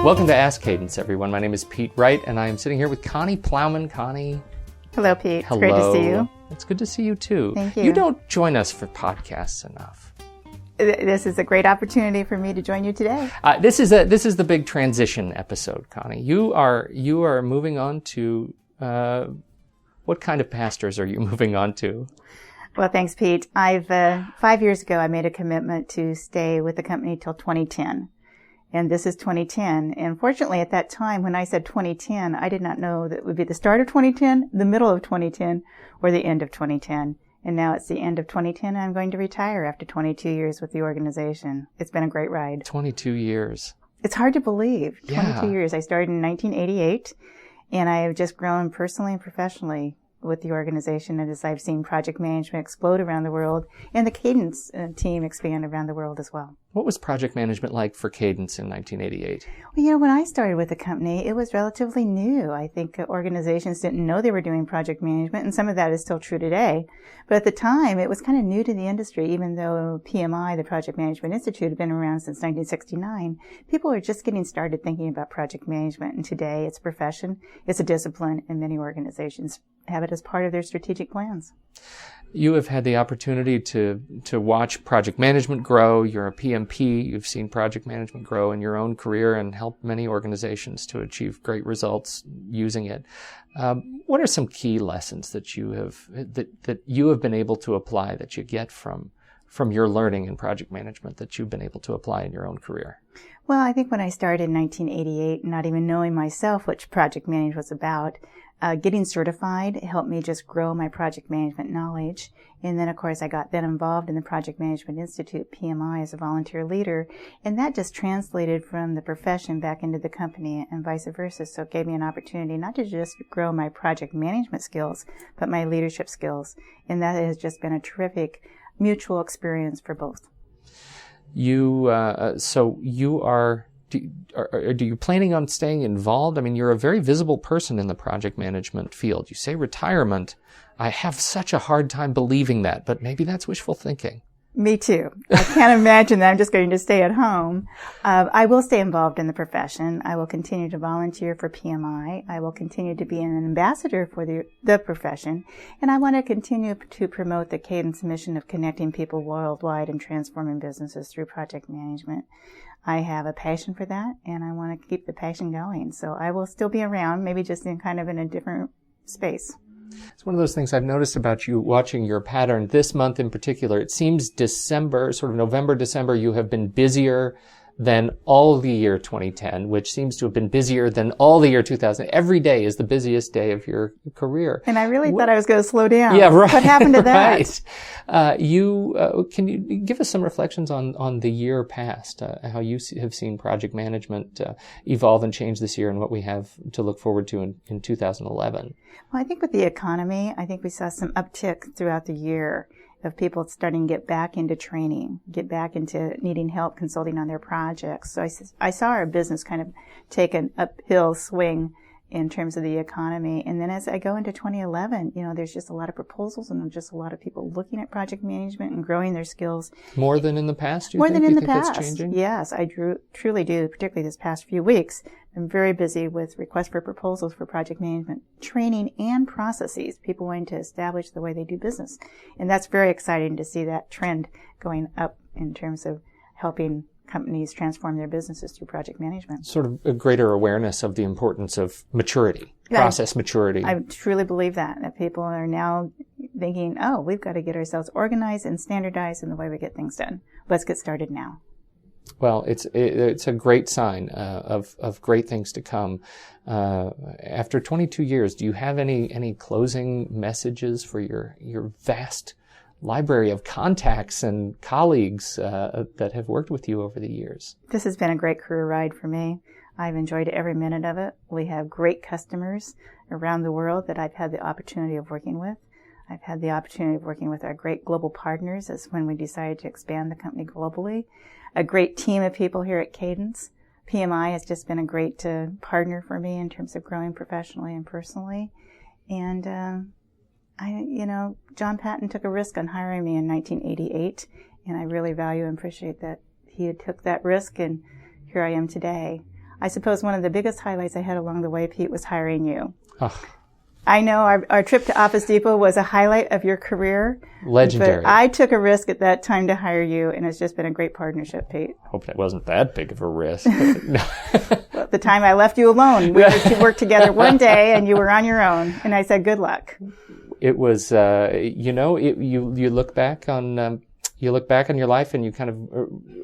Welcome to Ask Cadence, everyone. My name is Pete Wright, and I am sitting here with Connie Plowman. Connie. Hello, Pete. Hello. It's great to see you. It's good to see you, too. Thank you. You don't join us for podcasts enough. This is a great opportunity for me to join you today. This is the big transition episode, Connie. You are moving on to, what kind of pastors are you moving on to? Well, thanks, Pete. 5 years ago, I made a commitment to stay with the company till 2010. And this is 2010. And fortunately, at that time, when I said 2010, I did not know that it would be the start of 2010, the middle of 2010, or the end of 2010. And now it's the end of 2010, and I'm going to retire after 22 years with the organization. It's been a great ride. 22 years. It's hard to believe. 22 Yeah. years. I started in 1988, and I have just grown personally and professionally with the organization, and as I've seen project management explode around the world, and the Cadence team expand around the world as well. What was project management like for Cadence in 1988? Well, when I started with the company, it was relatively new. I think organizations didn't know they were doing project management, and some of that is still true today. But at the time, it was kind of new to the industry, even though PMI, the Project Management Institute, had been around since 1969. People were just getting started thinking about project management, and today it's a profession, it's a discipline, and many organizations have it as part of their strategic plans. You have had the opportunity to watch project management grow. You're a PMP. You've seen project management grow in your own career and helped many organizations to achieve great results using it. What are some key lessons that you have been able to apply, that you get from your learning in project management, that you've been able to apply in your own career? Well, I think when I started in 1988, not even knowing myself what project management was about, getting certified helped me just grow my project management knowledge. And then, of course, I got then involved in the Project Management Institute, PMI, as a volunteer leader. And that just translated from the profession back into the company and vice versa. So it gave me an opportunity not to just grow my project management skills, but my leadership skills. And that has just been a terrific mutual experience for both. Are you planning on staying involved? I mean, you're a very visible person in the project management field. You say retirement. I have such a hard time believing that, but maybe that's wishful thinking. Me too. I can't imagine that I'm just going to stay at home. I will stay involved in the profession. I will continue to volunteer for PMI. I will continue to be an ambassador for the profession. And I want to continue to promote the Cadence mission of connecting people worldwide and transforming businesses through project management. I have a passion for that, and I want to keep the passion going. So I will still be around, maybe just in a different space. It's one of those things I've noticed about you watching your pattern this month in particular. It seems December, sort of November, December, you have been busier than all the year 2010, which seems to have been busier than all the year 2000. Every day is the busiest day of your career. And I really thought I was going to slow down. Yeah, right. What happened to that? Right. Can you give us some reflections on the year past, how you have seen project management evolve and change this year, and what we have to look forward to in 2011? Well, I think with the economy, I think we saw some uptick throughout the year of people starting to get back into training, get back into needing help consulting on their projects. So I saw our business kind of take an uphill swing in terms of the economy. And then as I go into 2011, there's just a lot of proposals and just a lot of people looking at project management and growing their skills. More than in the past, More than in the past. past. That's changing? Yes, I truly do, particularly this past few weeks. I'm very busy with requests for proposals for project management training and processes, people wanting to establish the way they do business. And that's very exciting to see that trend going up in terms of helping companies transform their businesses through project management. Sort of a greater awareness of the importance of maturity, process maturity. I truly believe that people are now thinking, we've got to get ourselves organized and standardized in the way we get things done. Let's get started now. Well, it's a great sign of great things to come. After 22 years, do you have any closing messages for your vast library of contacts and colleagues that have worked with you over the years? This has been a great career ride for me. I've enjoyed every minute of it. We have great customers around the world that I've had the opportunity of working with. I've had the opportunity of working with our great global partners as when we decided to expand the company globally. A great team of people here at Cadence. PMI has just been a great partner for me in terms of growing professionally and personally. And John Patton took a risk on hiring me in 1988, and I really value and appreciate that he took that risk, and here I am today. I suppose one of the biggest highlights I had along the way, Pete, was hiring you. Oh. I know our trip to Office Depot was a highlight of your career. Legendary. But I took a risk at that time to hire you, and it's just been a great partnership, Pete. Hope that wasn't that big of a risk. Well, the time I left you alone, we were to work together one day, and you were on your own, and I said, good luck. It was, you look back on your life and you kind of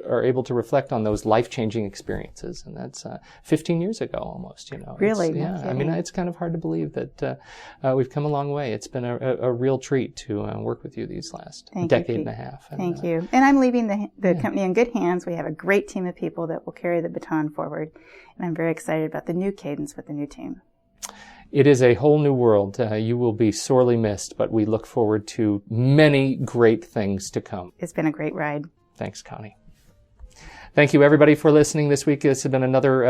are able to reflect on those life-changing experiences. And that's 15 years ago almost, Really? Yeah. I mean, it's kind of hard to believe that we've come a long way. It's been a real treat to work with you these last decade and a half. Thank you. And I'm leaving the company in good hands. We have a great team of people that will carry the baton forward. And I'm very excited about the new Cadence with the new team. It is a whole new world. You will be sorely missed, but we look forward to many great things to come. It's been a great ride. Thanks, Connie. Thank you, everybody, for listening this week. This has been another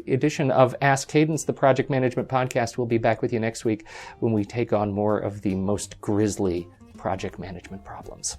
edition of Ask Cadence, the Project Management Podcast. We'll be back with you next week when we take on more of the most grisly project management problems.